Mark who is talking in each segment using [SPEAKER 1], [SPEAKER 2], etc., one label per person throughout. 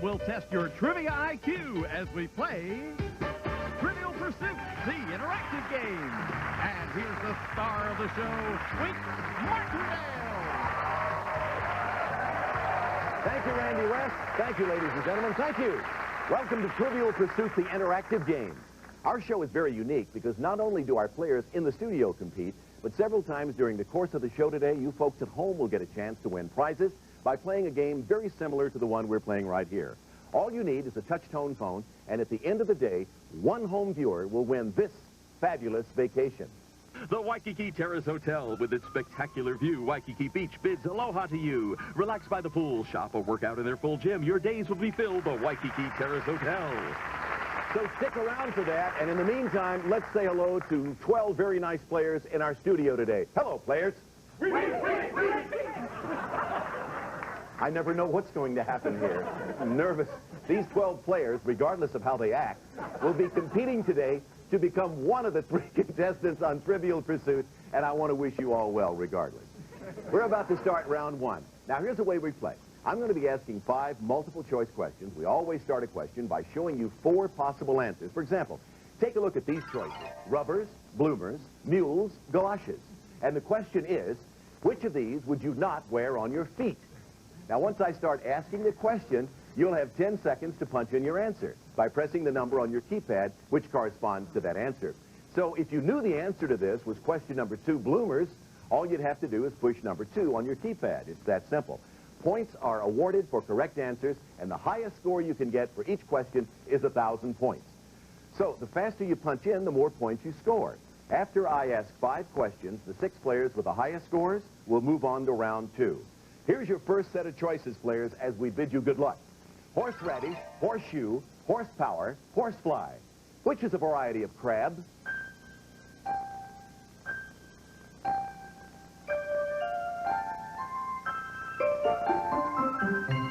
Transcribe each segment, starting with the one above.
[SPEAKER 1] will test your trivia IQ as we play Trivial Pursuit, the interactive game. And here's the star of the show, Wink Martindale.
[SPEAKER 2] Thank you, Randy West. Thank you, ladies and gentlemen. Thank you. Welcome to Trivial Pursuit, the interactive game. Our show is very unique because not only do our players in the studio compete, but several times during the course of the show today, you folks at home will get a chance to win prizes by playing a game very similar to the one we're playing right here. All you need is a touch-tone phone, and at the end of the day, one home viewer will win this fabulous vacation.
[SPEAKER 3] The Waikiki Terrace Hotel, with its spectacular view, Waikiki Beach bids aloha to you. Relax by the pool, shop or work out in their full gym. Your days will be filled. The Waikiki Terrace Hotel.
[SPEAKER 2] So stick around for that, and in the meantime, let's say hello to 12 very nice players in our studio today. Hello, players. I never know what's going to happen here. I'm nervous. These 12 players, regardless of how they act, will be competing today to become one of the 3 contestants on Trivial Pursuit, and I want to wish you all well regardless. We're about to start round 1. Now, here's the way we play. I'm going to be asking 5 multiple-choice questions. We always start a question by showing you 4 possible answers. For example, take a look at these choices: rubbers, bloomers, mules, galoshes. And the question is, which of these would you not wear on your feet? Now, once I start asking the question, you'll have 10 seconds to punch in your answer by pressing the number on your keypad, which corresponds to that answer. So if you knew the answer to this was question number 2, bloomers, all you'd have to do is push number 2 on your keypad. It's that simple. Points are awarded for correct answers, and the highest score you can get for each question is 1,000 points. So the faster you punch in, the more points you score. After I ask 5 questions, the 6 players with the highest scores will move on to round 2. Here's your first set of choices, players, as we bid you good luck. Horseradish, horseshoe, horsepower, horsefly. Which is a variety of crab?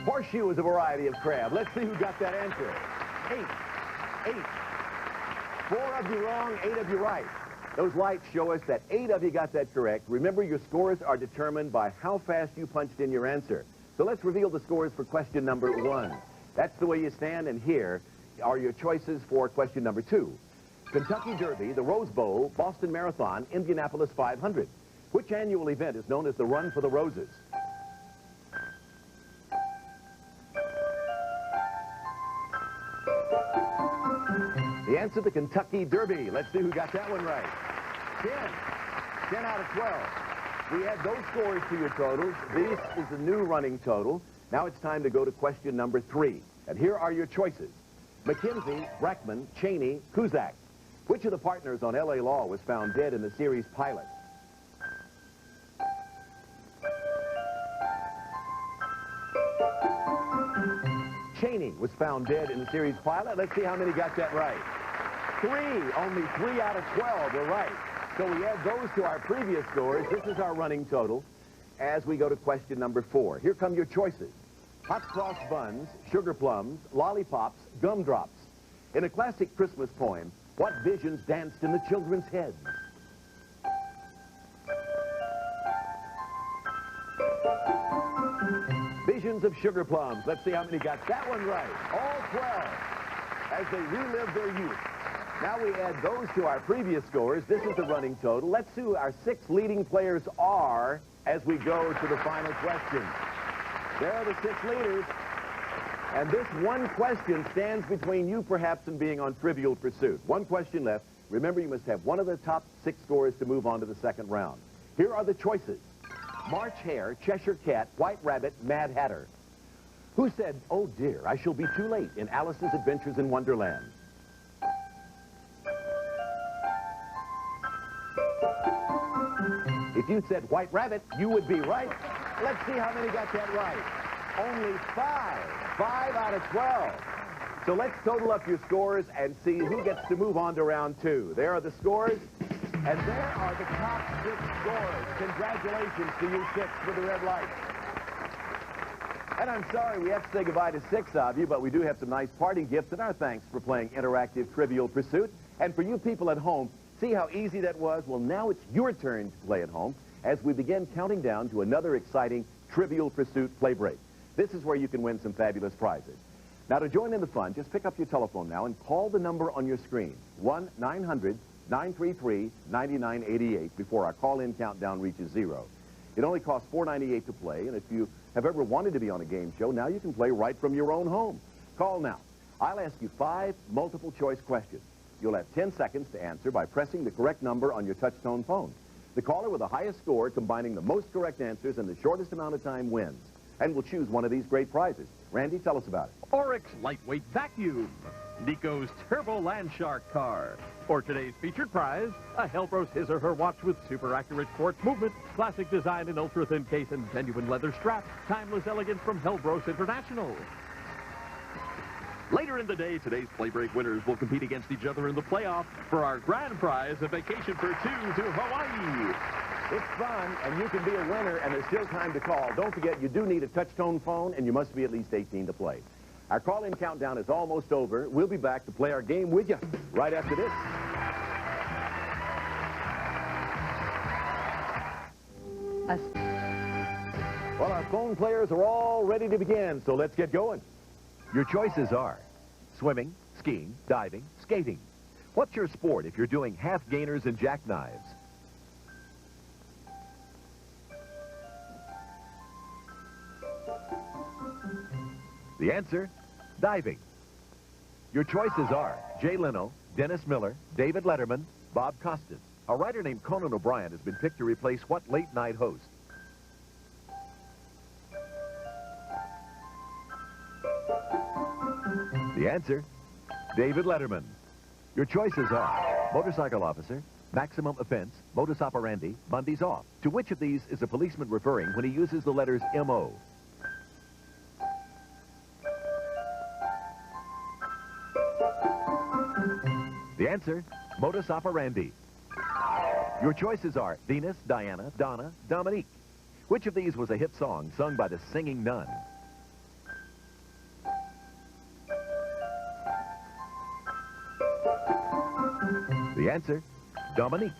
[SPEAKER 2] Horseshoe is a variety of crab. Let's see who got that answer. 8. 4 of you wrong, 8 of you right. Those lights show us that 8 of you got that correct. Remember, your scores are determined by how fast you punched in your answer. So let's reveal the scores for question number 1. That's the way you stand, and here are your choices for question number 2. Kentucky Derby, the Rose Bowl, Boston Marathon, Indianapolis 500. Which annual event is known as the Run for the Roses? The answer, the Kentucky Derby. Let's see who got that one right. 10 out of 12. We add those scores to your totals. This is the new running total. Now it's time to go to question number 3. And here are your choices: McKenzie, Brackman, Cheney, Cusack. Which of the partners on L.A. Law was found dead in the series pilot? Cheney was found dead in the series pilot. Let's see how many got that right. 3. Only 3 out of 12 were right. So we add those to our previous scores. This is our running total as we go to question number 4. Here come your choices: hot cross buns, sugar plums, lollipops, gumdrops. In a classic Christmas poem, what visions danced in the children's heads? Visions of sugar plums. Let's see how many got that one right. All 12 as they relive their youth. Now we add those to our previous scores. This is the running total. Let's see who our 6 leading players are as we go to the final question. There are the 6 leaders. And this one question stands between you perhaps and being on Trivial Pursuit. One question left. Remember, you must have one of the top 6 scores to move on to the second round. Here are the choices: March Hare, Cheshire Cat, White Rabbit, Mad Hatter. Who said, "Oh dear, I shall be too late" in Alice's Adventures in Wonderland? If you said White Rabbit, you would be right. Let's see how many got that right. Only 5. 5 out of 12. So let's total up your scores and see who gets to move on to round 2. There are the scores, and there are the top 6 scores. Congratulations to you 6 with the red light. And I'm sorry we have to say goodbye to 6 of you, but we do have some nice parting gifts, and our thanks for playing interactive Trivial Pursuit. And for you people at home, see how easy that was? Well, now it's your turn to play at home as we begin counting down to another exciting Trivial Pursuit play break. This is where you can win some fabulous prizes. Now, to join in the fun, just pick up your telephone now and call the number on your screen, 1-900-933-9988, before our call-in countdown reaches 0. It only costs $4.98 to play, and if you have ever wanted to be on a game show, now you can play right from your own home. Call now. I'll ask you 5 multiple-choice questions. You'll have 10 seconds to answer by pressing the correct number on your touch-tone phone. The caller with the highest score, combining the most correct answers in the shortest amount of time, wins. And we'll choose one of these great prizes. Randy, tell us about it.
[SPEAKER 3] Oryx Lightweight Vacuum, Nico's Turbo Landshark car, or today's featured prize, a Helbros his or her watch with super accurate quartz movement, classic design in ultra-thin case and genuine leather strap, timeless elegance from Helbros International. Later in the day, today's Play Break winners will compete against each other in the playoff for our grand prize, a vacation for 2 to Hawaii.
[SPEAKER 2] It's fun, and you can be a winner, and there's still time to call. Don't forget, you do need a touch-tone phone, and you must be at least 18 to play. Our call-in countdown is almost over. We'll be back to play our game with you right after this. Well, our phone players are all ready to begin, so let's get going. Your choices are swimming, skiing, diving, skating. What's your sport if you're doing half gainers and jackknives? The answer, diving. Your choices are Jay Leno, Dennis Miller, David Letterman, Bob Costas. A writer named Conan O'Brien has been picked to replace what late-night host? The answer, David Letterman. Your choices are motorcycle officer, maximum offense, modus operandi, Mondays off. To which of these is a policeman referring when he uses the letters M.O.? The answer, modus operandi. Your choices are Venus, Diana, Donna, Dominique. Which of these was a hit song sung by the Singing Nun? The answer, Dominique.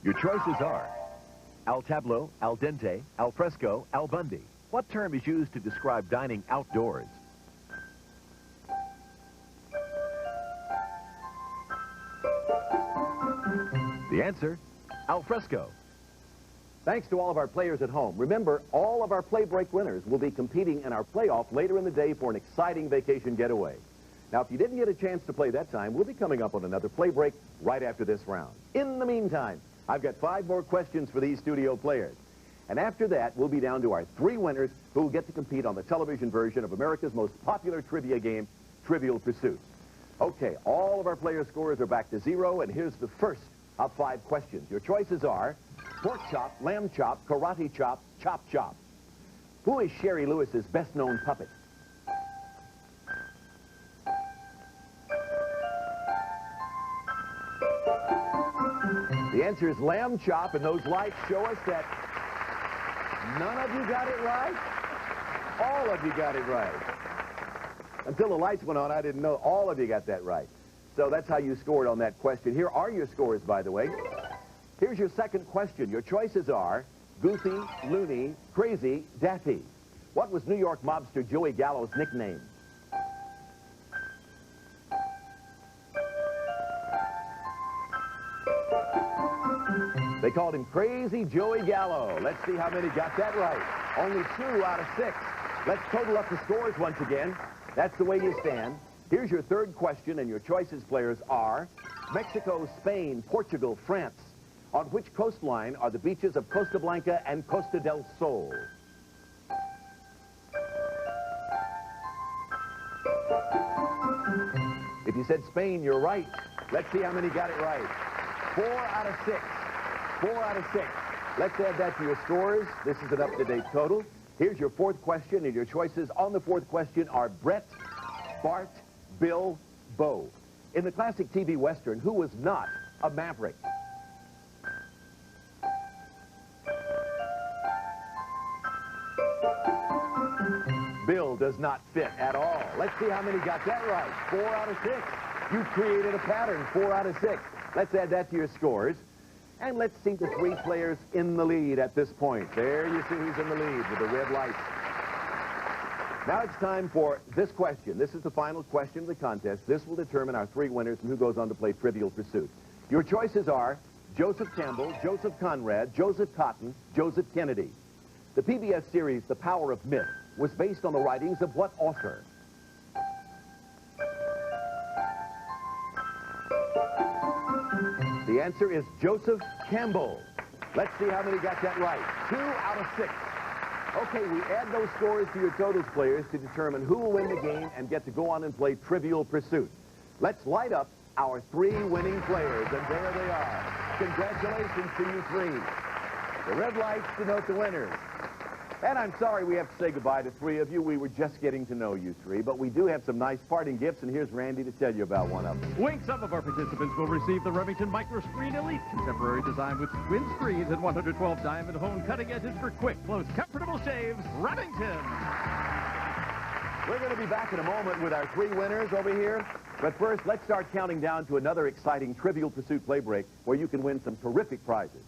[SPEAKER 2] Your choices are al tableau, al dente, al fresco, al bundy. What term is used to describe dining outdoors? The answer, al fresco. Thanks to all of our players at home. Remember, all of our Play Break winners will be competing in our playoff later in the day for an exciting vacation getaway. Now, if you didn't get a chance to play that time, we'll be coming up on another Play Break right after this round. In the meantime, I've got 5 more questions for these studio players. And after that, we'll be down to our 3 winners who will get to compete on the television version of America's most popular trivia game, Trivial Pursuit. Okay, all of our player scores are back to 0, and here's the first of 5 questions. Your choices are pork chop, lamb chop, karate chop, chop chop. Who is Sherry Lewis's best-known puppet? The answer is lamb chop, and those lights show us that none of you got it right. All of you got it right. Until the lights went on, I didn't know all of you got that right. So that's how you scored on that question. Here are your scores, by the way. Here's your second question. Your choices are goofy, loony, crazy, daffy. What was New York mobster Joey Gallo's nickname? They called him Crazy Joey Gallo. Let's see how many got that right. Only 2 out of 6. Let's total up the scores once again. That's the way you stand. Here's your third question, and your choices, players, are Mexico, Spain, Portugal, France. On which coastline are the beaches of Costa Blanca and Costa del Sol? If you said Spain, you're right. Let's see how many got it right. 4 out of 6. 4 out of 6. Let's add that to your scores. This is an up-to-date total. Here's your fourth question, and your choices on the fourth question are Brett, Bart, Bill, Bo. In the classic TV Western, who was not a maverick? Bill does not fit at all. Let's see how many got that right. 4 out of 6. You've created a pattern. 4 out of 6. Let's add that to your scores. And let's see the 3 players in the lead at this point. There you see who's in the lead with the red lights. Now it's time for this question. This is the final question of the contest. This will determine our 3 winners and who goes on to play Trivial Pursuit. Your choices are Joseph Campbell, Joseph Conrad, Joseph Cotton, Joseph Kennedy. The PBS series, The Power of Myth, was based on the writings of what author? The answer is Joseph Campbell. Let's see how many got that right. 2 out of 6. Okay, we add those scores to your totals, players, to determine who will win the game and get to go on and play Trivial Pursuit. Let's light up our 3 winning players, and there they are. Congratulations to you 3. The red lights denote the winners. And I'm sorry we have to say goodbye to 3 of you. We were just getting to know you 3, but we do have some nice parting gifts, and here's Randy to tell you about one of them.
[SPEAKER 3] Wink, some of our participants will receive the Remington Microscreen Elite contemporary design with twin screens and 112 diamond hone cutting edges for quick, close, comfortable shaves. Remington!
[SPEAKER 2] We're going to be back in a moment with our 3 winners over here. But first, let's start counting down to another exciting Trivial Pursuit play break where you can win some terrific prizes.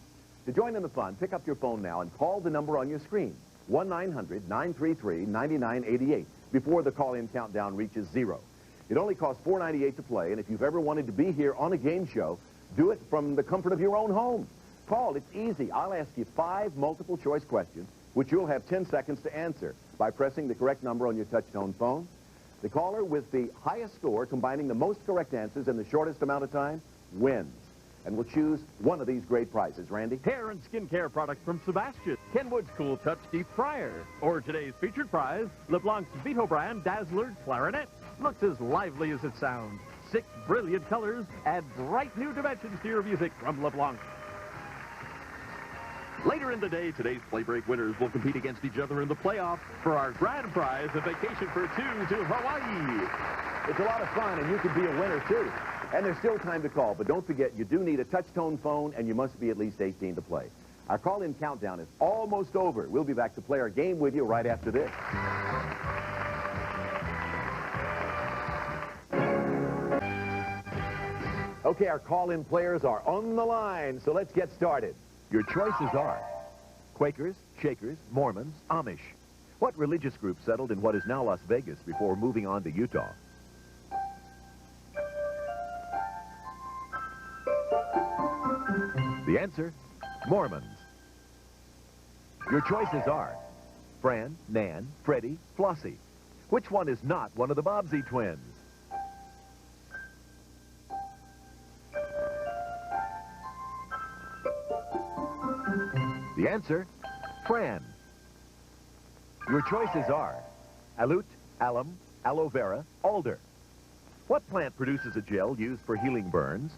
[SPEAKER 2] To join in the fun, pick up your phone now and call the number on your screen. 1-900-933-9988 before the call-in countdown reaches 0. It only costs $4.98 to play, and if you've ever wanted to be here on a game show, do it from the comfort of your own home. Call, it's easy. I'll ask you 5 multiple-choice questions, which you'll have 10 seconds to answer by pressing the correct number on your touch-tone phone. The caller with the highest score, combining the most correct answers in the shortest amount of time, wins. And we'll choose one of these great prizes. Randy?
[SPEAKER 3] Hair and skincare product from Sebastian. Kenwood's Cool Touch Deep Fryer. Or today's featured prize, LeBlanc's Vito brand Dazzler Clarinet. Looks as lively as it sounds. 6 brilliant colors add bright new dimensions to your music from LeBlanc. Later in the day, today's Play Break winners will compete against each other in the playoffs for our grand prize, a vacation for 2 to Hawaii.
[SPEAKER 2] It's a lot of fun, and you could be a winner, too. And there's still time to call, but don't forget, you do need a touch-tone phone, and you must be at least 18 to play. Our call-in countdown is almost over. We'll be back to play our game with you right after this. Okay, our call-in players are on the line, so let's get started. Your choices are Quakers, Shakers, Mormons, Amish. What religious group settled in what is now Las Vegas before moving on to Utah? The answer, Mormons. Your choices are Fran, Nan, Freddie, Flossie. Which one is not one of the Bobbsey twins? The answer, Fran. Your choices are Aloe, alum, aloe vera, alder. What plant produces a gel used for healing burns?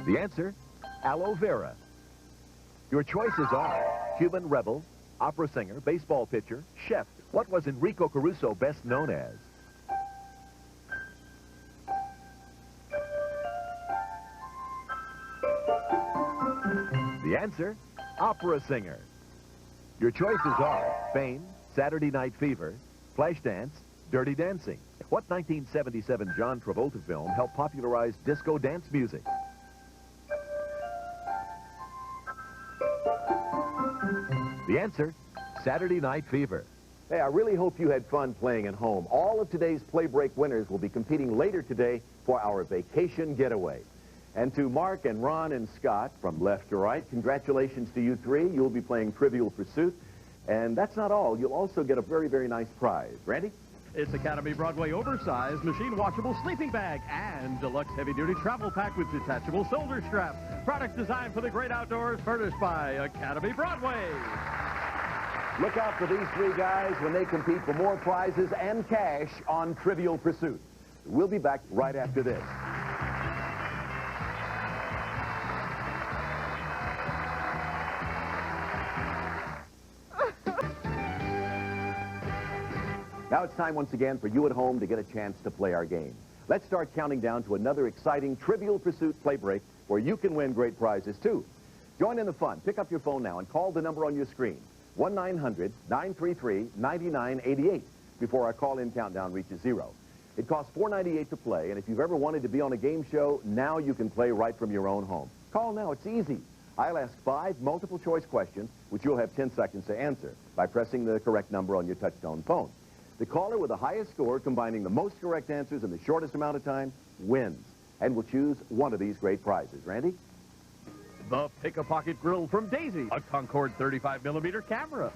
[SPEAKER 2] The answer, aloe vera. Your choices are Cuban rebel, opera singer, baseball pitcher, chef. What was Enrico Caruso best known as? The answer, opera singer. Your choices are Fame, Saturday Night Fever, Flashdance, Dirty Dancing. What 1977 John Travolta film helped popularize disco dance music? The answer, Saturday Night Fever. Hey, I really hope you had fun playing at home. All of today's Play Break winners will be competing later today for our vacation getaway. And to Mark and Ron and Scott, from left to right, congratulations to you 3. You'll be playing Trivial Pursuit. And that's not all. You'll also get a very, very nice prize. Randy?
[SPEAKER 3] It's Academy Broadway oversized machine washable sleeping bag and deluxe heavy-duty travel pack with detachable shoulder strap. Product designed for the great outdoors, furnished by Academy Broadway.
[SPEAKER 2] Look out for these 3 guys when they compete for more prizes and cash on Trivial Pursuit. We'll be back right after this. Now it's time once again for you at home to get a chance to play our game. Let's start counting down to another exciting Trivial Pursuit play break where you can win great prizes too. Join in the fun. Pick up your phone now and call the number on your screen, 1-900-933-9988, before our call-in countdown reaches 0. It costs $4.98 to play, and if you've ever wanted to be on a game show, now you can play right from your own home. Call now. It's easy. I'll ask 5 multiple-choice questions, which you'll have 10 seconds to answer by pressing the correct number on your touch-tone phone. The caller with the highest score, combining the most correct answers in the shortest amount of time, wins and will choose one of these great prizes. Randy?
[SPEAKER 3] The Pick-a-Pocket Grill from Daisy, a Concord 35mm camera.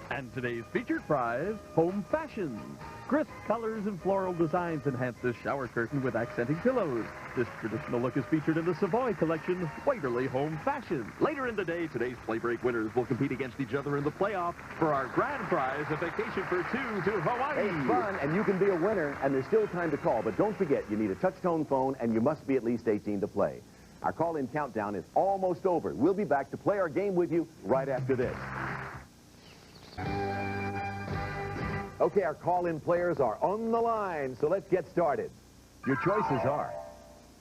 [SPEAKER 3] And today's featured prize, Home Fashions. Crisp colors and floral designs enhance this shower curtain with accenting pillows. This traditional look is featured in the Savoy collection, Waverly Home Fashion. Later in the day, today's Play Break winners will compete against each other in the playoff for our grand prize, a vacation for 2 to Hawaii.
[SPEAKER 2] It's fun, and you can be a winner, and there's still time to call. But don't forget, you need a touch-tone phone, and you must be at least 18 to play. Our call-in countdown is almost over. We'll be back to play our game with you right after this. Okay, our call-in players are on the line, so let's get started.
[SPEAKER 4] Your choices are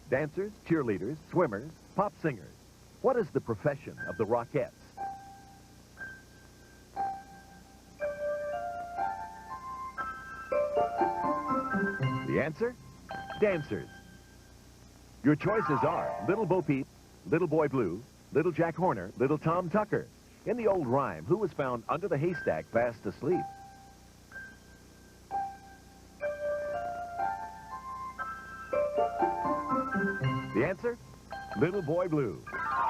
[SPEAKER 4] dancers, cheerleaders, swimmers, pop singers. What is the profession of the Rockettes? The answer? Dancers. Your choices are Little Bo Peep, Little Boy Blue, Little Jack Horner, Little Tom Tucker. In the old rhyme, who was found under the haystack fast asleep? The answer? Little Boy Blue.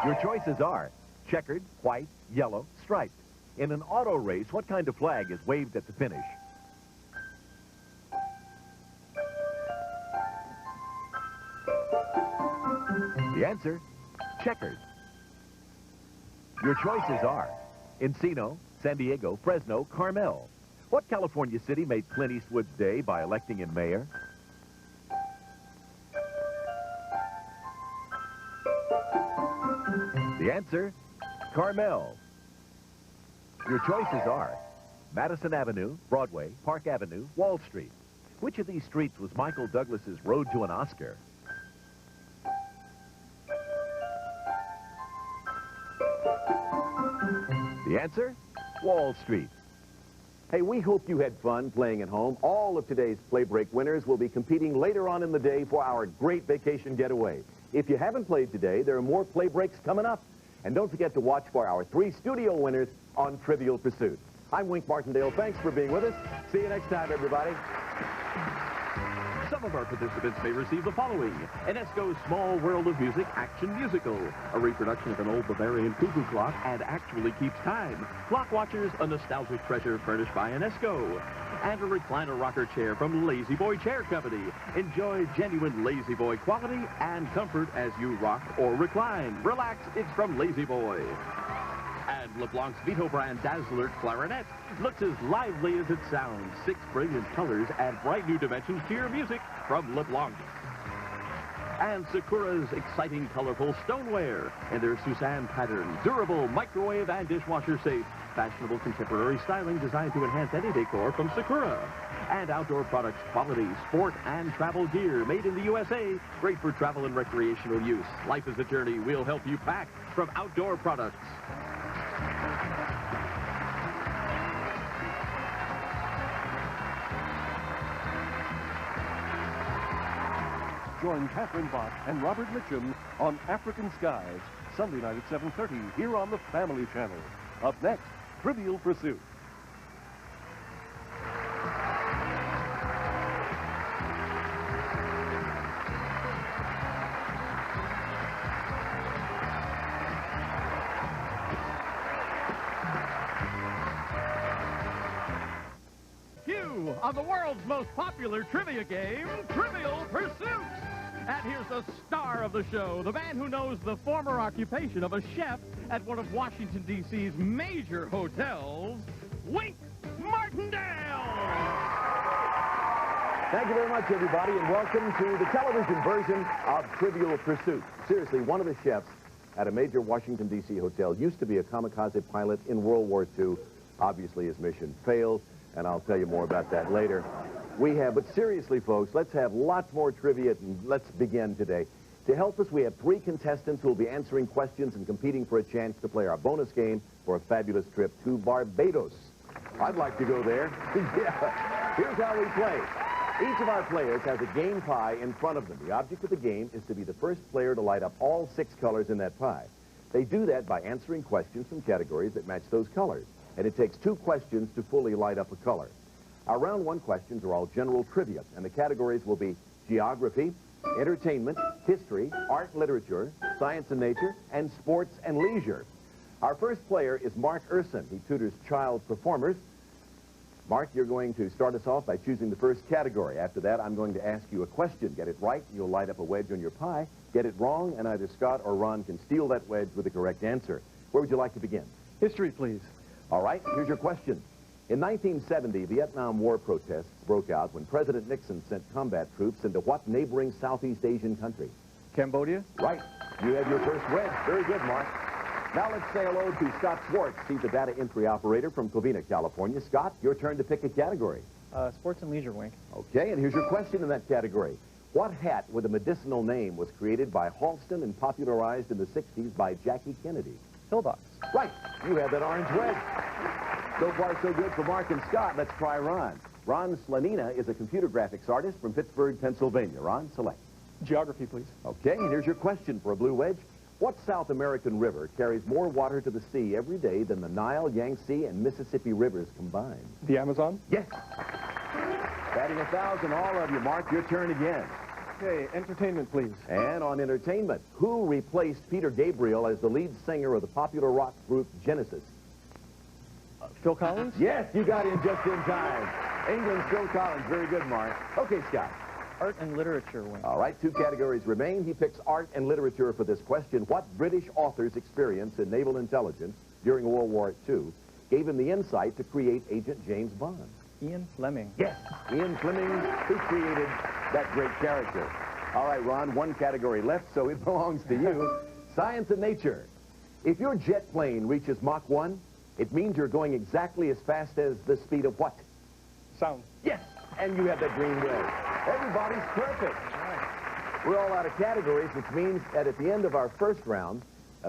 [SPEAKER 4] Your choices are checkered, white, yellow, striped. In an auto race, what kind of flag is waved at the finish? The answer? Checkered. Your choices are Encino, San Diego, Fresno, Carmel. What California city made Clint Eastwood's day by electing him mayor? The answer, Carmel. Your choices are Madison Avenue, Broadway, Park Avenue, Wall Street. Which of these streets was Michael Douglas's road to an Oscar? The answer, Wall Street.
[SPEAKER 2] Hey, we hope you had fun playing at home. All of today's Play Break winners will be competing later on in the day for our great vacation getaway. If you haven't played today, there are more Play Breaks coming up. And don't forget to watch for our 3 studio winners on Trivial Pursuit. I'm Wink Martindale. Thanks for being with us. See you next time, everybody.
[SPEAKER 3] Some of our participants may receive the following: Enesco's Small World of Music Action Musical, a reproduction of an old Bavarian cuckoo clock and actually keeps time. Clock Watchers, a nostalgic treasure furnished by Enesco. And a recliner rocker chair from Lazy Boy Chair Company. Enjoy genuine Lazy Boy quality and comfort as you rock or recline. Relax, it's from Lazy Boy. And LeBlanc's Vito brand Dazzler Clarinet looks as lively as it sounds. 6 brilliant colors add bright new dimensions to your music from LeBlanc. And Sakura's exciting, colorful stoneware in their Suzanne pattern. Durable, microwave, and dishwasher safe. Fashionable contemporary styling designed to enhance any decor from Sakura. And Outdoor Products quality, sport, and travel gear made in the USA. Great for travel and recreational use. Life is a journey. We'll help you pack from Outdoor Products.
[SPEAKER 5] Join Catherine Bach and Robert Mitchum on African Skies, Sunday night at 7:30 here on the Family Channel. Up next, Trivial Pursuit.
[SPEAKER 1] Of the world's most popular trivia game, Trivial Pursuit. And here's the star of the show, the man who knows the former occupation of a chef at one of Washington, D.C.'s major hotels, Wink Martindale.
[SPEAKER 2] Thank you very much, everybody, and welcome to the television version of Trivial Pursuit. Seriously, one of the chefs at a major Washington, D.C. hotel used to be a kamikaze pilot in World War II. Obviously, his mission failed, and I'll tell you more about that later. But seriously, folks, let's have lots more trivia, and let's begin today. To help us, we have 3 contestants who will be answering questions and competing for a chance to play our bonus game for a fabulous trip to Barbados. I'd like to go there. Yeah. Here's how we play. Each of our players has a game pie in front of them. The object of the game is to be the first player to light up all 6 colors in that pie. They do that by answering questions from categories that match those colors. And it takes 2 questions to fully light up a color. Our round 1 questions are all general trivia, and the categories will be geography, entertainment, history, art and literature, science and nature, and sports and leisure. Our first player is Mark Urson. He tutors child performers. Mark, you're going to start us off by choosing the first category. After that, I'm going to ask you a question. Get it right, you'll light up a wedge on your pie. Get it wrong, and either Scott or Ron can steal that wedge with the correct answer. Where would you like to begin?
[SPEAKER 3] History, please.
[SPEAKER 2] All right, here's your question. In 1970, Vietnam War protests broke out when President Nixon sent combat troops into what neighboring Southeast Asian country?
[SPEAKER 3] Cambodia?
[SPEAKER 2] Right. You have your first wedge. Very good, Mark. Now let's say hello to Scott Swartz. He's a data entry operator from Covina, California. Scott, your turn to pick a category.
[SPEAKER 6] Sports and leisure, Wink.
[SPEAKER 2] Okay, and here's your question in that category. What hat with a medicinal name was created by Halston and popularized in the 60s by Jackie Kennedy?
[SPEAKER 6] Pillbox.
[SPEAKER 2] Right. You have that orange wedge. So far, so good for Mark and Scott. Let's try Ron. Ron Slanina is a computer graphics artist from Pittsburgh, Pennsylvania. Ron, select.
[SPEAKER 3] Geography, please.
[SPEAKER 2] Okay, and here's your question for a blue wedge. What South American river carries more water to the sea every day than the Nile, Yangtze, and Mississippi rivers combined?
[SPEAKER 3] The Amazon?
[SPEAKER 2] Yes. Batting 1,000, all of you. Mark, your turn again.
[SPEAKER 3] Okay, entertainment, please.
[SPEAKER 2] And on entertainment, who replaced Peter Gabriel as the lead singer of the popular rock group Genesis?
[SPEAKER 3] Phil Collins?
[SPEAKER 2] Yes, you got in just in time. England's Phil Collins. Very good, Mark. Okay, Scott.
[SPEAKER 6] Art and literature, Wink.
[SPEAKER 2] All right, 2 categories remain. He picks art and literature for this question. What British author's experience in naval intelligence during World War II gave him the insight to create Agent James Bond?
[SPEAKER 6] Ian Fleming.
[SPEAKER 2] Yes, Ian Fleming, who created that great character. All right, Ron, 1 category left, so it belongs to you. Science and nature. If your jet plane reaches Mach 1, it means you're going exactly as fast as the speed of what?
[SPEAKER 3] Sound.
[SPEAKER 2] Yes, and you have that green wedge. Everybody's perfect. We're all out of categories, which means that at the end of our first round,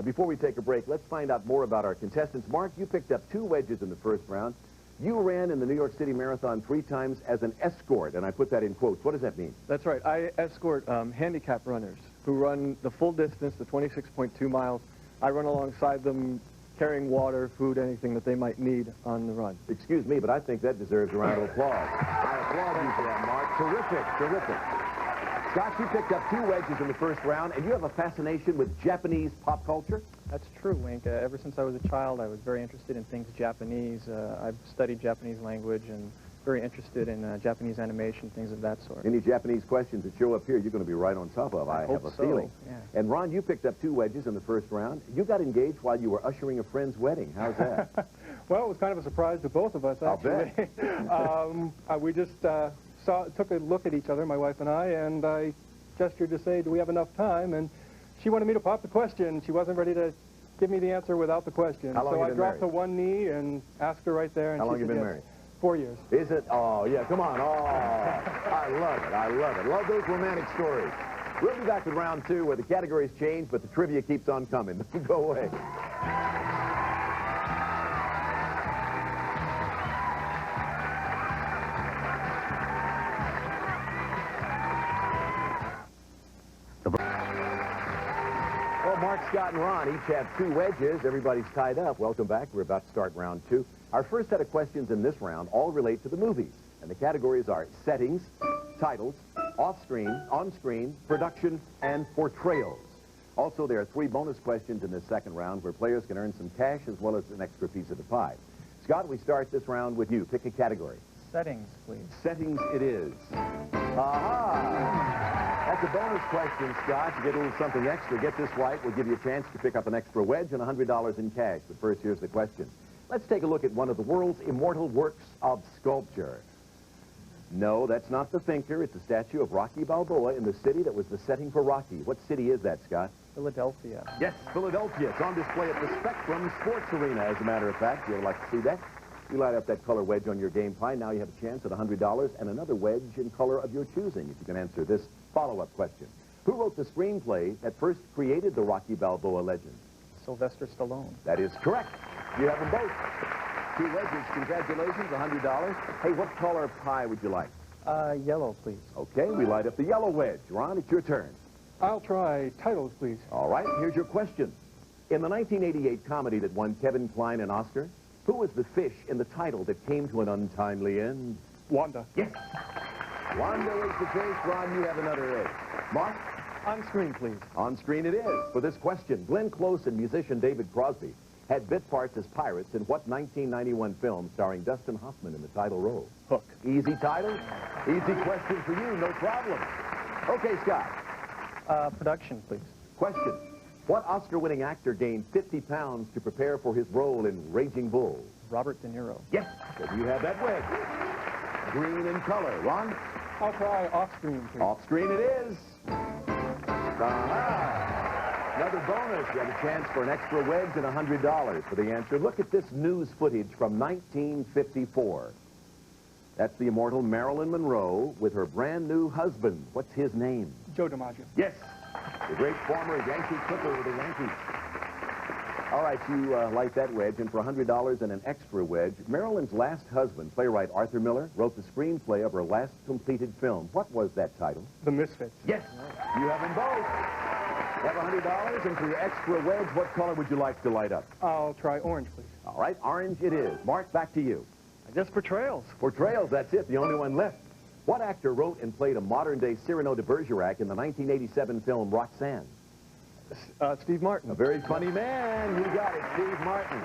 [SPEAKER 2] before we take a break, let's find out more about our contestants. Mark, you picked up 2 wedges in the first round. You ran in the New York City Marathon 3 times as an escort, and I put that in quotes. What does that mean?
[SPEAKER 3] That's right. I escort handicap runners who run the full distance, the 26.2 miles. I run alongside them, carrying water, food, anything that they might need on the run.
[SPEAKER 2] Excuse me, but I think that deserves a round of applause. I applaud you for that, Mark. Terrific, terrific. Scott, you picked up 2 wedges in the first round, and you have a fascination with Japanese pop culture?
[SPEAKER 6] That's true, Wink. Ever since I was a child, I was very interested in things Japanese. I've studied Japanese language and very interested in Japanese animation, things of that sort.
[SPEAKER 2] Any Japanese questions that show up here, you're going to be right on top of, I have a feeling.
[SPEAKER 6] Yeah.
[SPEAKER 2] And Ron, you picked up 2 wedges in the first round. You got engaged while you were ushering a friend's wedding. How's that?
[SPEAKER 7] Well, it was kind of a surprise to both of us, actually. We just took a look at each other, my wife and I gestured to say, do we have enough time? And she wanted me to pop the question. She wasn't ready to give me the answer without the question.
[SPEAKER 2] How long
[SPEAKER 7] so
[SPEAKER 2] you
[SPEAKER 7] I
[SPEAKER 2] been
[SPEAKER 7] dropped
[SPEAKER 2] married?
[SPEAKER 7] to one knee and asked her right there. And
[SPEAKER 2] How long
[SPEAKER 7] she
[SPEAKER 2] you
[SPEAKER 7] said
[SPEAKER 2] been
[SPEAKER 7] yes.
[SPEAKER 2] married?
[SPEAKER 7] 4 years.
[SPEAKER 2] Is it? Oh, yeah, come on. Oh, I love it. I love it. Love those romantic stories. We'll be back with round 2 where the categories change, but the trivia keeps on coming. Don't go away. Well, Mark, Scott, and Ron each have 2 wedges. Everybody's tied up. Welcome back. We're about to start round 2. Our first set of questions in this round all relate to the movies. And the categories are settings, titles, off-screen, on-screen, production, and portrayals. Also, there are 3 bonus questions in this second round where players can earn some cash as well as an extra piece of the pie. Scott, we start this round with you. Pick a category.
[SPEAKER 6] Settings, please.
[SPEAKER 2] Settings it is. Aha! That's a bonus question, Scott. You get a little something extra. Get this right. We'll give you a chance to pick up an extra wedge and $100 in cash. But first, here's the question. Let's take a look at one of the world's immortal works of sculpture. No, that's not the thinker. It's a statue of Rocky Balboa in the city that was the setting for Rocky. What city is that, Scott?
[SPEAKER 6] Philadelphia.
[SPEAKER 2] Yes, Philadelphia. It's on display at the Spectrum Sports Arena, as a matter of fact. You'd like to see that? You light up that color wedge on your game pie. Now you have a chance at $100 and another wedge in color of your choosing if you can answer this follow-up question. Who wrote the screenplay that first created the Rocky Balboa legend?
[SPEAKER 6] Sylvester Stallone.
[SPEAKER 2] That is correct. You have them both. 2 wedges. Congratulations, $100. Hey, what color pie would you like?
[SPEAKER 6] Yellow, please.
[SPEAKER 2] Okay, we light up the yellow wedge. Ron, it's your turn.
[SPEAKER 7] I'll try titles, please.
[SPEAKER 2] All right, here's your question. In the 1988 comedy that won Kevin Kline an Oscar, who was the fish in the title that came to an untimely end?
[SPEAKER 7] Wanda.
[SPEAKER 2] Yes. Wanda is the case. Ron, you have another A. Mark?
[SPEAKER 6] On screen, please.
[SPEAKER 2] On screen it is. For this question, Glenn Close and musician David Crosby had bit parts as pirates in what 1991 film starring Dustin Hoffman in the title role?
[SPEAKER 7] Hook.
[SPEAKER 2] Easy title? Easy question for you, no problem. Okay, Scott.
[SPEAKER 6] Production, please.
[SPEAKER 2] Question. What Oscar-winning actor gained 50 pounds to prepare for his role in Raging Bull?
[SPEAKER 6] Robert De Niro.
[SPEAKER 2] Yes. So you have that wedge. Green in color. Ron?
[SPEAKER 7] I'll try off-screen, please.
[SPEAKER 2] Off screen it is. Another bonus. You have a chance for an extra wedge and $100 for the answer. Look at this news footage from 1954. That's the immortal Marilyn Monroe with her brand new husband. What's his name?
[SPEAKER 7] Joe DiMaggio.
[SPEAKER 2] Yes. The great former Yankee clipper with the Yankees. All right, you like that wedge, and for $100 and an extra wedge, Marilyn's last husband, playwright Arthur Miller, wrote the screenplay of her last completed film. What was that title?
[SPEAKER 7] The Misfits.
[SPEAKER 2] Yes. You have them both. You have $100, and for your extra wedge, what color would you like to light up?
[SPEAKER 7] I'll try orange, please.
[SPEAKER 2] All right, orange it is. Mark, back to you.
[SPEAKER 6] I guess portrayals.
[SPEAKER 2] Portrayals, that's it, the only one left. What actor wrote and played a modern-day Cyrano de Bergerac in the 1987 film Roxanne?
[SPEAKER 6] Steve Martin.
[SPEAKER 2] A very funny man. You got it, Steve Martin.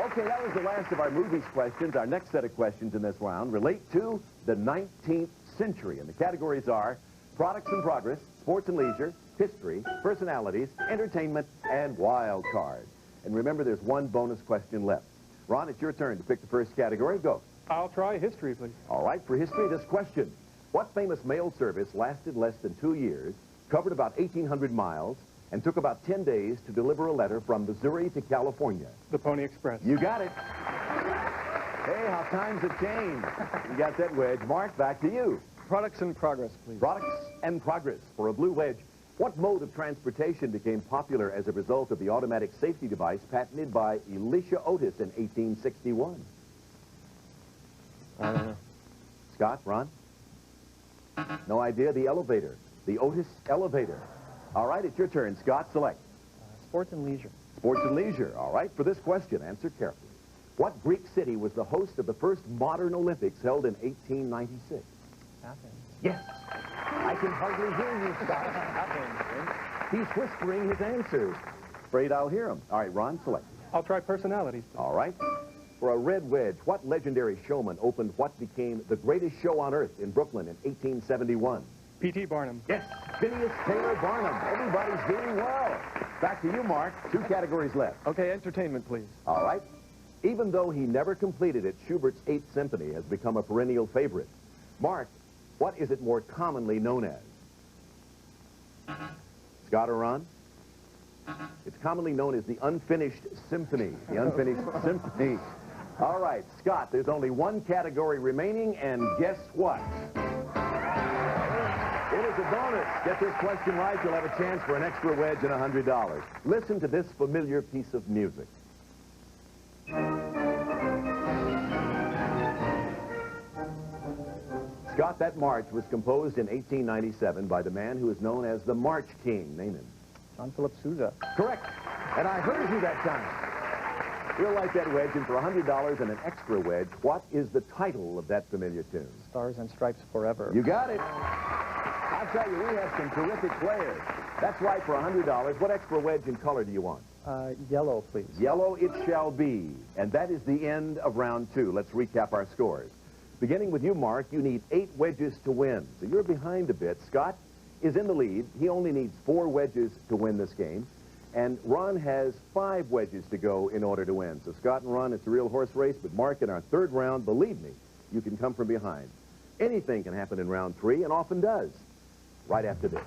[SPEAKER 2] Okay, that was the last of our movies questions. Our next set of questions in this round relate to the 19th century, and the categories are products in progress, sports and leisure, history, personalities, entertainment, and wild cards. And remember, there's one bonus question left. Ron, it's your turn to pick the first category. Go.
[SPEAKER 7] I'll try history, please.
[SPEAKER 2] All right, for history, this question. What famous mail service lasted less than 2 years, covered about 1,800 miles, and took about 10 days to deliver a letter from Missouri to California?
[SPEAKER 7] The Pony Express.
[SPEAKER 2] You got it. Hey, how times have changed. You got that wedge. Mark, back to you.
[SPEAKER 6] Products in progress, please.
[SPEAKER 2] Products and progress. For a blue wedge, what mode of transportation became popular as a result of the automatic safety device patented by Elisha Otis in 1861?
[SPEAKER 6] I don't know.
[SPEAKER 2] Scott, Ron? No idea. The elevator. The Otis elevator. All right, it's your turn. Scott, select.
[SPEAKER 6] Sports and leisure.
[SPEAKER 2] Sports and leisure. All right, for this question, answer carefully. What Greek city was the host of the first modern Olympics held in 1896?
[SPEAKER 6] Athens.
[SPEAKER 2] Yes. I can hardly hear you, Scott.
[SPEAKER 6] Athens.
[SPEAKER 2] He's whispering his answers. Afraid I'll hear him. All right, Ron, select.
[SPEAKER 7] I'll try personalities, please.
[SPEAKER 2] All right. For a red wedge, what legendary showman opened what became the greatest show on earth in Brooklyn in 1871?
[SPEAKER 7] P.T. Barnum.
[SPEAKER 2] Yes, Phineas Taylor Barnum. Everybody's doing well. Back to you, Mark. 2 categories left.
[SPEAKER 6] Okay, entertainment, please.
[SPEAKER 2] All right. Even though he never completed it, Schubert's 8th Symphony has become a perennial favorite. Mark, what is it more commonly known as? Scott or Ron? It's commonly known as the Unfinished Symphony. The Unfinished Symphony. All right, Scott, there's only one category remaining, and guess what? It is a bonus. Get this question right, you'll have a chance for an extra wedge and $100. Listen to this familiar piece of music. Scott, that march was composed in 1897 by the man who is known as the March King. Name him.
[SPEAKER 6] John Philip Sousa.
[SPEAKER 2] Correct. And I heard you that time. We'll light that wedge, and for $100 and an extra wedge, what is the title of that familiar tune?
[SPEAKER 6] Stars and Stripes Forever.
[SPEAKER 2] You got it. I'll tell you, we have some terrific players. That's right, for $100. What extra wedge and color do you want?
[SPEAKER 6] Yellow, please.
[SPEAKER 2] Yellow it shall be. And that is the end of round 2. Let's recap our scores. Beginning with you, Mark, you need 8 wedges to win. So you're behind a bit. Scott is in the lead. He only needs 4 wedges to win this game. And Ron has 5 wedges to go in order to win. So Scott and Ron, it's a real horse race. But Mark, in our 3rd round, believe me, you can come from behind. Anything can happen in round 3, and often does. Right after this.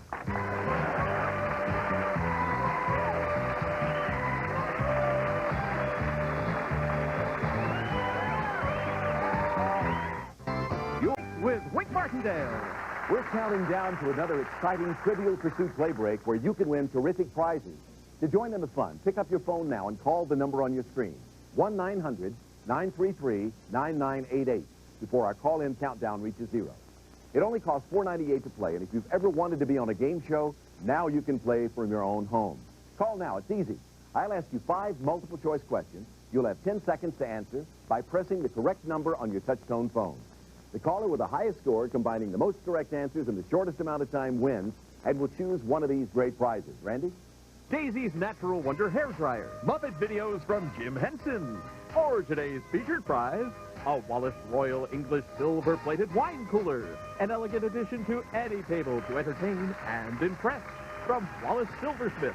[SPEAKER 1] With Wick Martindale.
[SPEAKER 2] We're counting down to another exciting Trivial Pursuit play break where you can win terrific prizes. To join in the fun, pick up your phone now and call the number on your screen, 1-900-933-9988, before our call-in countdown reaches 0. It only costs $4.98 to play, and if you've ever wanted to be on a game show, now you can play from your own home. Call now. It's easy. I'll ask you 5 multiple-choice questions. You'll have 10 seconds to answer by pressing the correct number on your touch-tone phone. The caller with the highest score, combining the most correct answers in the shortest amount of time, wins, and will choose one of these great prizes. Randy?
[SPEAKER 3] Daisy's Natural Wonder Hairdryer. Muppet videos from Jim Henson. Or today's featured prize, a Wallace Royal English silver-plated wine cooler. An elegant addition to any table to entertain and impress from Wallace Silversmith.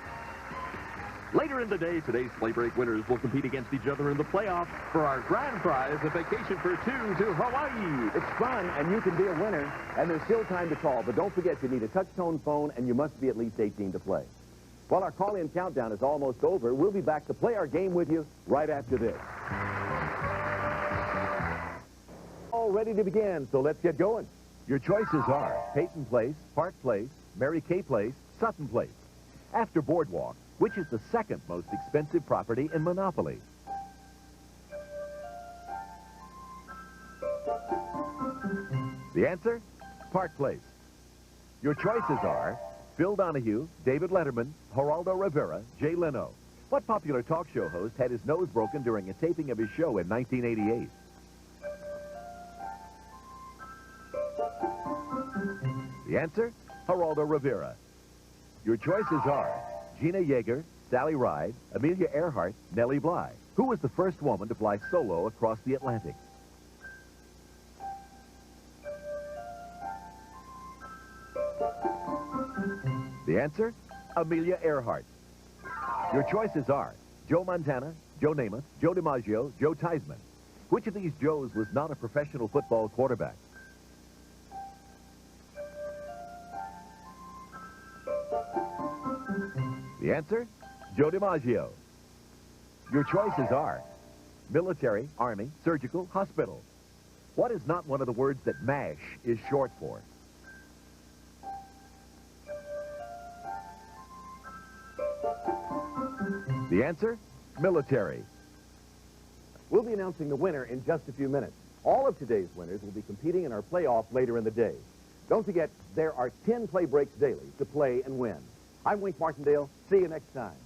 [SPEAKER 3] Later in the day, today's Play Break winners will compete against each other in the playoffs for our grand prize, a vacation for 2 to Hawaii.
[SPEAKER 2] It's fun, and you can be a winner, and there's still time to call. But don't forget, you need a touch-tone phone, and you must be at least 18 to play. Well, our call-in countdown is almost over. We'll be back to play our game with you right after this. All ready to begin, so let's get going.
[SPEAKER 4] Your choices are Peyton Place, Park Place, Mary Kay Place, Sutton Place. After Boardwalk, which is the second most expensive property in Monopoly? The answer? Park Place. Your choices are Phil Donahue, David Letterman, Geraldo Rivera, Jay Leno. What popular talk show host had his nose broken during a taping of his show in 1988? The answer? Geraldo Rivera. Your choices are Gina Yeager, Sally Ride, Amelia Earhart, Nellie Bly. Who was the first woman to fly solo across the Atlantic? The answer? Amelia Earhart. Your choices are Joe Montana, Joe Namath, Joe DiMaggio, Joe Theismann. Which of these Joes was not a professional football quarterback? The answer? Joe DiMaggio. Your choices are military, army, surgical, hospital. What is not one of the words that MASH is short for? The answer? Military.
[SPEAKER 2] We'll be announcing the winner in just a few minutes. All of today's winners will be competing in our playoff later in the day. Don't forget, there are 10 play breaks daily to play and win. I'm Wink Martindale. See you next time.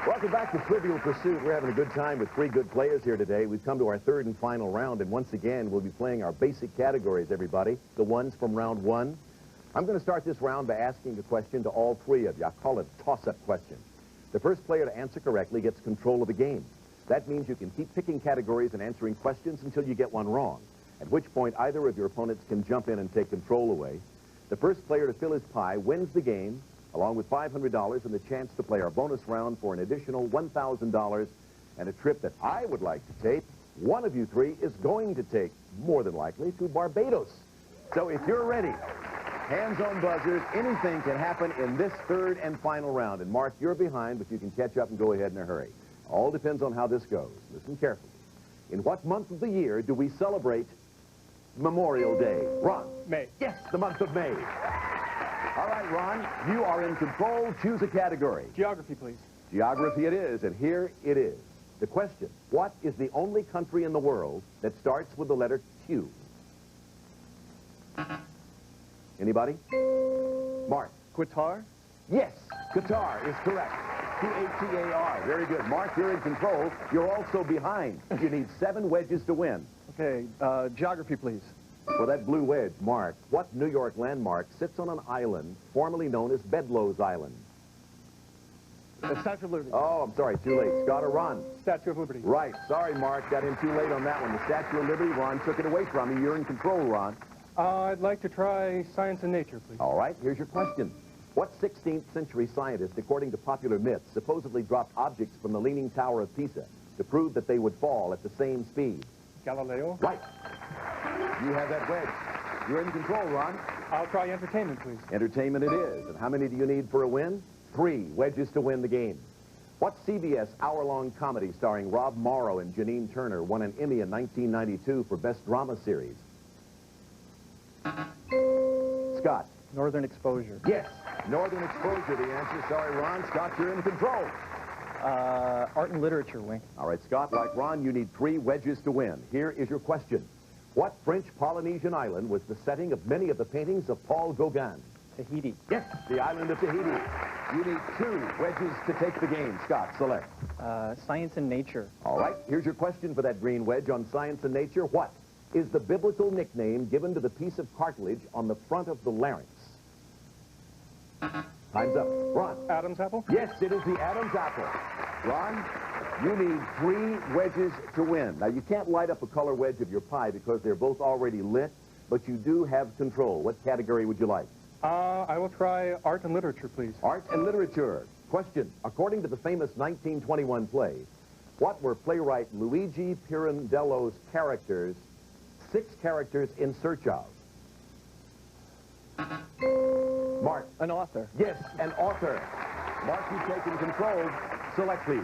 [SPEAKER 2] Welcome back to Trivial Pursuit. We're having a good time with 3 good players here today. We've come to our 3rd and final round, and once again, we'll be playing our basic categories, everybody, the ones from round 1. I'm going to start this round by asking a question to all 3 of you. I call it a toss-up question. The first player to answer correctly gets control of the game. That means you can keep picking categories and answering questions until you get one wrong, at which point either of your opponents can jump in and take control away. The first player to fill his pie wins the game, along with $500 and the chance to play our bonus round for an additional $1,000 and a trip that I would like to take. One of you 3 is going to take, more than likely, to Barbados. So if you're ready, hands on buzzers, anything can happen in this 3rd and final round. And Mark, you're behind, but you can catch up and go ahead in a hurry. All depends on how this goes. Listen carefully. In what month of the year do we celebrate Memorial Day? Ron?
[SPEAKER 7] May.
[SPEAKER 2] Yes, the month of May. All right, Ron, you are in control. Choose a category.
[SPEAKER 7] Geography, please.
[SPEAKER 2] Geography it is, and here it is. The question, what is the only country in the world that starts with the letter Q? Anybody? Mark?
[SPEAKER 7] Qatar?
[SPEAKER 2] Yes, Qatar is correct. Q-A-T-A-R. Very good. Mark, you're in control. You're also behind. You need 7 wedges to win.
[SPEAKER 7] Okay, geography, please.
[SPEAKER 2] For that blue wedge, Mark, what New York landmark sits on an island formerly known as Bedloe's Island?
[SPEAKER 7] The Statue of Liberty.
[SPEAKER 2] Oh, I'm sorry, too late. Scott or Ron?
[SPEAKER 7] Statue of Liberty.
[SPEAKER 2] Right. Sorry, Mark. Got in too late on that one. The Statue of Liberty, Ron took it away from you. You're in control, Ron.
[SPEAKER 7] I'd like to try science and nature, please.
[SPEAKER 2] All right, here's your question. What 16th century scientist, according to popular myth, supposedly dropped objects from the Leaning Tower of Pisa to prove that they would fall at the same speed?
[SPEAKER 7] Galileo.
[SPEAKER 2] Right. You have that wedge. You're in control, Ron.
[SPEAKER 7] I'll try entertainment, please.
[SPEAKER 2] Entertainment it is. And how many do you need for a win? 3 wedges to win the game. What CBS hour-long comedy starring Rob Morrow and Janine Turner won an Emmy in 1992 for Best Drama Series? Scott.
[SPEAKER 6] Northern Exposure.
[SPEAKER 2] Yes. Northern Exposure, the answer. Sorry, Ron. Scott, you're in control.
[SPEAKER 6] Art and literature, Wink.
[SPEAKER 2] All right, Scott, like Ron, you need 3 wedges to win. Here is your question. What French Polynesian island was the setting of many of the paintings of Paul Gauguin?
[SPEAKER 6] Tahiti.
[SPEAKER 2] Yes, the island of Tahiti. You need 2 wedges to take the game. Scott, select.
[SPEAKER 6] Science and nature.
[SPEAKER 2] All right, here's your question for that green wedge on science and nature. What is the biblical nickname given to the piece of cartilage on the front of the larynx? Time's up. Ron.
[SPEAKER 7] Adam's apple?
[SPEAKER 2] Yes, it is the Adam's apple. Ron, you need 3 wedges to win. Now, you can't light up a color wedge of your pie because they're both already lit, but you do have control. What category would you like?
[SPEAKER 7] I will try art and literature, please.
[SPEAKER 2] Art and literature. Question. According to the famous 1921 play, what were playwright Luigi Pirandello's characters, 6 characters in search of? Mark.
[SPEAKER 6] An author.
[SPEAKER 2] Yes, an author. Mark, you've taken control. Select, please.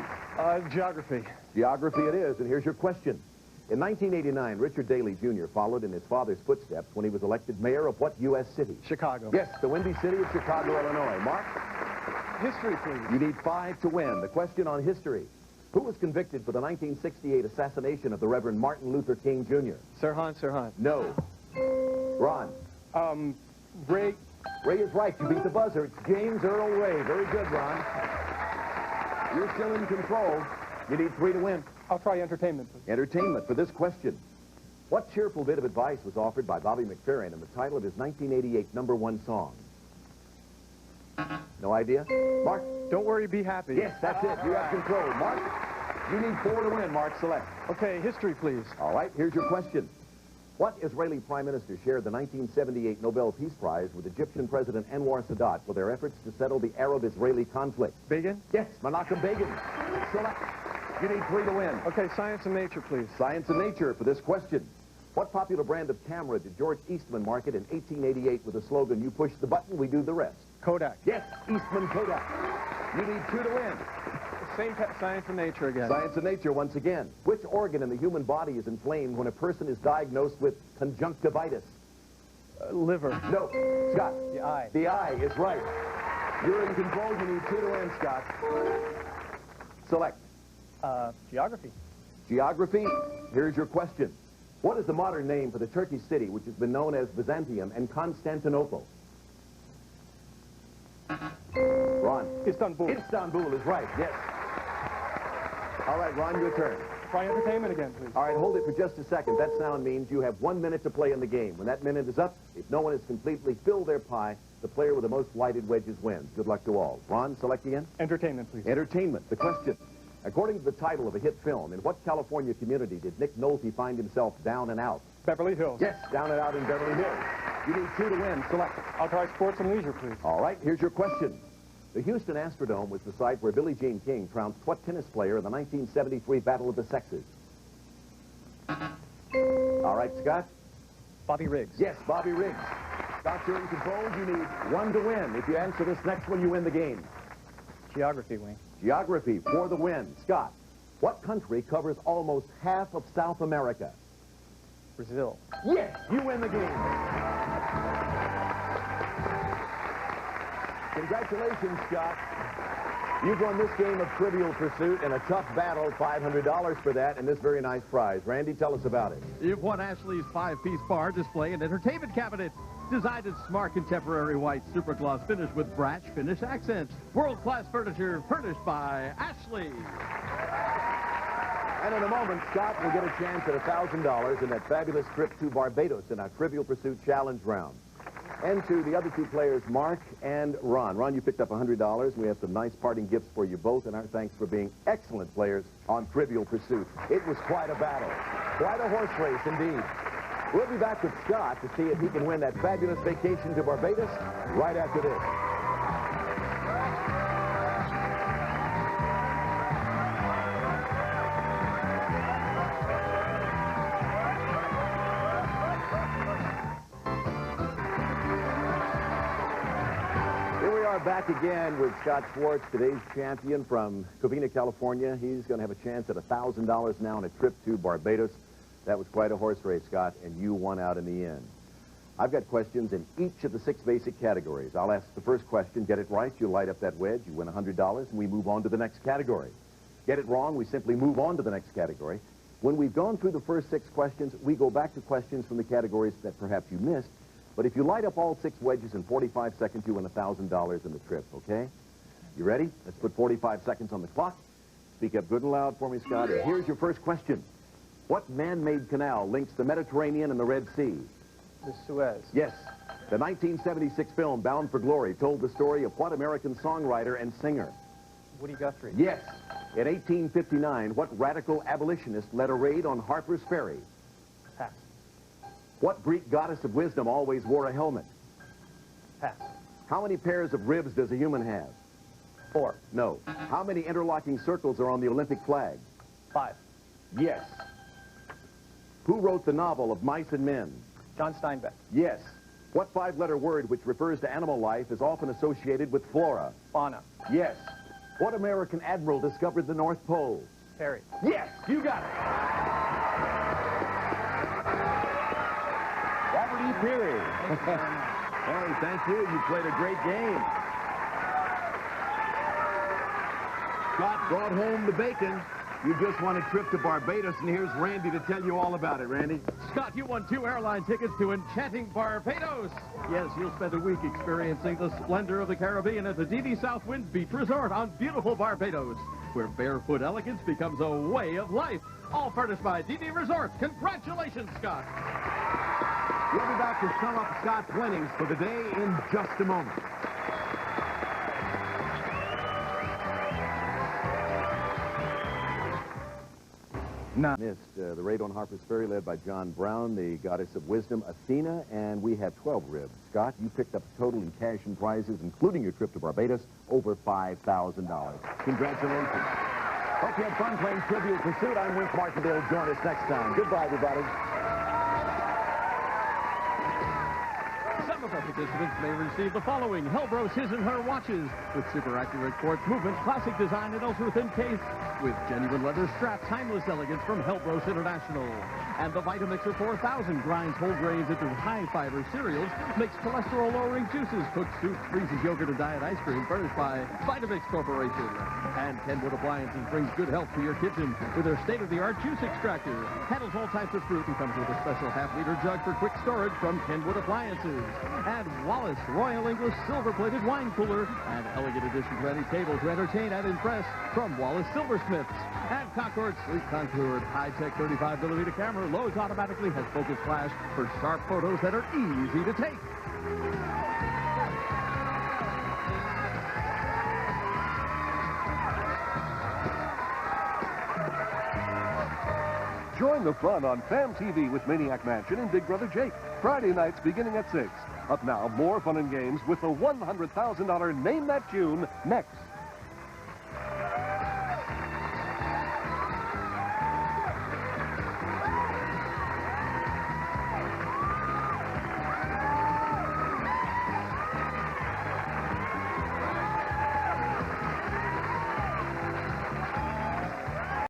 [SPEAKER 7] Geography.
[SPEAKER 2] Geography it is, and here's your question. In 1989, Richard Daley Jr. followed in his father's footsteps when he was elected mayor of what U.S. city?
[SPEAKER 7] Chicago.
[SPEAKER 2] Yes, the Windy City of Chicago, Illinois. Mark?
[SPEAKER 7] History, please.
[SPEAKER 2] You need 5 to win. The question on history. Who was convicted for the 1968 assassination of the Reverend Martin Luther King, Jr.?
[SPEAKER 6] Sirhan Sirhan.
[SPEAKER 2] No. Ron?
[SPEAKER 7] Ray.
[SPEAKER 2] Ray is right. You beat the buzzer. It's James Earl Ray. Very good, Ron. You're still in control. You need 3 to win.
[SPEAKER 7] I'll try entertainment, please.
[SPEAKER 2] Entertainment for this question. What cheerful bit of advice was offered by Bobby McFerrin in the title of his 1988 #1 song? No idea? Mark?
[SPEAKER 7] Don't worry, be happy.
[SPEAKER 2] Yes, that's it. You have control. Mark? You need 4 to win. Mark, select.
[SPEAKER 7] Okay, history, please.
[SPEAKER 2] All right, here's your question. What Israeli Prime Minister shared the 1978 Nobel Peace Prize with Egyptian President Anwar Sadat for their efforts to settle the Arab-Israeli conflict?
[SPEAKER 7] Begin?
[SPEAKER 2] Yes, Menachem Begin. Select. You need 3 to win.
[SPEAKER 7] Okay, science and nature, please.
[SPEAKER 2] Science and nature for this question. What popular brand of camera did George Eastman market in 1888 with the slogan, "You push the button, we do the rest"?
[SPEAKER 7] Kodak.
[SPEAKER 2] Yes, Eastman Kodak. You need 2 to win.
[SPEAKER 7] Same science and nature again.
[SPEAKER 2] Science and nature once again. Which organ in the human body is inflamed when a person is diagnosed with conjunctivitis?
[SPEAKER 7] Liver.
[SPEAKER 2] No. Scott.
[SPEAKER 6] The eye.
[SPEAKER 2] The eye is right. You're in control. You need 2 to win, Scott. Select.
[SPEAKER 6] Geography.
[SPEAKER 2] Geography. Here's your question. What is the modern name for the Turkish city which has been known as Byzantium and Constantinople? Ron.
[SPEAKER 7] Istanbul.
[SPEAKER 2] Istanbul is right, yes. All right, Ron, your turn.
[SPEAKER 7] Try entertainment again, please.
[SPEAKER 2] All right, hold it for just a second. That sound means you have 1 minute to play in the game. When that minute is up, if no one has completely filled their pie, the player with the most lighted wedges wins. Good luck to all. Ron, select again.
[SPEAKER 7] Entertainment, please.
[SPEAKER 2] Entertainment. The question. According to the title of a hit film, in what California community did Nick Nolte find himself down and out?
[SPEAKER 7] Beverly Hills.
[SPEAKER 2] Yes, down and out in Beverly Hills. You need 2 to win. Select.
[SPEAKER 7] I'll try sports and leisure, please.
[SPEAKER 2] All right, here's your question. The Houston Astrodome was the site where Billie Jean King trounced what tennis player in the 1973 Battle of the Sexes? All right, Scott?
[SPEAKER 6] Bobby Riggs.
[SPEAKER 2] Yes, Bobby Riggs. Scott, you're in control. You need 1 to win. If you answer this next one, you win the game.
[SPEAKER 6] Geography, Wayne.
[SPEAKER 2] Geography for the win. Scott, what country covers almost half of South America?
[SPEAKER 6] Brazil.
[SPEAKER 2] Yes, you win the game. Congratulations, Scott. You've won this game of Trivial Pursuit in a tough battle, $500 for that, and this very nice prize. Randy, tell us about it.
[SPEAKER 1] You've won Ashley's 5-piece bar display and entertainment cabinet. Designed in smart contemporary white super gloss finish with Bratch finish accents. World-class furniture furnished by Ashley.
[SPEAKER 2] And in a moment, Scott will get a chance at $1,000 in that fabulous trip to Barbados in our Trivial Pursuit Challenge round. And to the other 2 players, Mark and Ron. Ron, you picked up $100. We have some nice parting gifts for you both, and our thanks for being excellent players on Trivial Pursuit. It was quite a battle. Quite a horse race, indeed. We'll be back with Scott to see if he can win that fabulous vacation to Barbados right after this. Back again with Scott Schwartz, today's champion from Covina, California. He's going to have a chance at $1,000 now on a trip to Barbados. That was quite a horse race, Scott, and you won out in the end. I've got questions in each of the 6 basic categories. I'll ask the first question. Get it right, you light up that wedge, you win $100, and we move on to the next category. Get it wrong, we simply move on to the next category. When we've gone through the first 6 questions, we go back to questions from the categories that perhaps you missed, But if you light up all 6 wedges in 45 seconds, you win $1,000 in the trip, okay? You ready? Let's put 45 seconds on the clock. Speak up good and loud for me, Scott. And here's your first question. What man-made canal links the Mediterranean and the Red Sea?
[SPEAKER 6] The Suez.
[SPEAKER 2] Yes. The 1976 film Bound for Glory told the story of what American songwriter and singer?
[SPEAKER 6] Woody Guthrie.
[SPEAKER 2] Yes. In 1859, what radical abolitionist led a raid on Harper's Ferry?
[SPEAKER 6] Pass.
[SPEAKER 2] What Greek goddess of wisdom always wore a helmet?
[SPEAKER 6] Pass.
[SPEAKER 2] How many pairs of ribs does a human have?
[SPEAKER 6] 4.
[SPEAKER 2] No. How many interlocking circles are on the Olympic flag?
[SPEAKER 6] 5.
[SPEAKER 2] Yes. Who wrote the novel of Mice and Men?
[SPEAKER 6] John Steinbeck.
[SPEAKER 2] Yes. What 5-letter word which refers to animal life is often associated with flora?
[SPEAKER 6] Fauna.
[SPEAKER 2] Yes. What American admiral discovered the North Pole?
[SPEAKER 6] Perry.
[SPEAKER 2] Yes, you got it. Robert E. Peary. Hey, thank you. You played a great game. Scott brought home the bacon. You just won a trip to Barbados, and here's Randy to tell you all about it. Randy?
[SPEAKER 1] Scott, you won 2 airline tickets to enchanting Barbados. Yes, you'll spend a week experiencing the splendor of the Caribbean at the DD Southwind Beach Resort on beautiful Barbados, where barefoot elegance becomes a way of life. All furnished by DD Resorts. Congratulations, Scott.
[SPEAKER 2] We'll be back to sum up Scott's winnings for the day in just a moment. Missed the raid on Harper's Ferry led by John Brown, the goddess of wisdom, Athena, and we had 12 ribs. Scott, you picked up a total in cash and prizes, including your trip to Barbados, over $5,000. Congratulations. Hope you had fun playing Trivial Pursuit. I'm Wink Martindale. Join us next time. Goodbye, everybody.
[SPEAKER 1] Some of our participants may receive the following: Hellbros His and Her watches with super accurate quartz movement, classic design, and ultra-thin case with genuine leather strap, timeless elegance from Hellbros International. And the Vitamixer 4000 grinds whole grains into high-fiber cereals, makes cholesterol-lowering juices, cooks soups, freezes yogurt and diet ice cream, furnished by Vitamix Corporation. And Kenwood Appliances brings good health to your kitchen with their state-of-the-art juice extractor. Handles all types of fruit and comes with a special half-liter jug for quick storage from Kenwood Appliances. And Wallace Royal English silver-plated wine cooler, an elegant addition to any table to entertain and impress from Wallace Silversmiths. And Concord Sleek Contoured high-tech 35mm camera loads automatically, has focus flash for sharp photos that are easy to take.
[SPEAKER 5] Join the fun on FAM TV with Maniac Mansion and Big Brother Jake. Friday nights beginning at 6. Up now, more fun and games with the $100,000 Name That Tune next.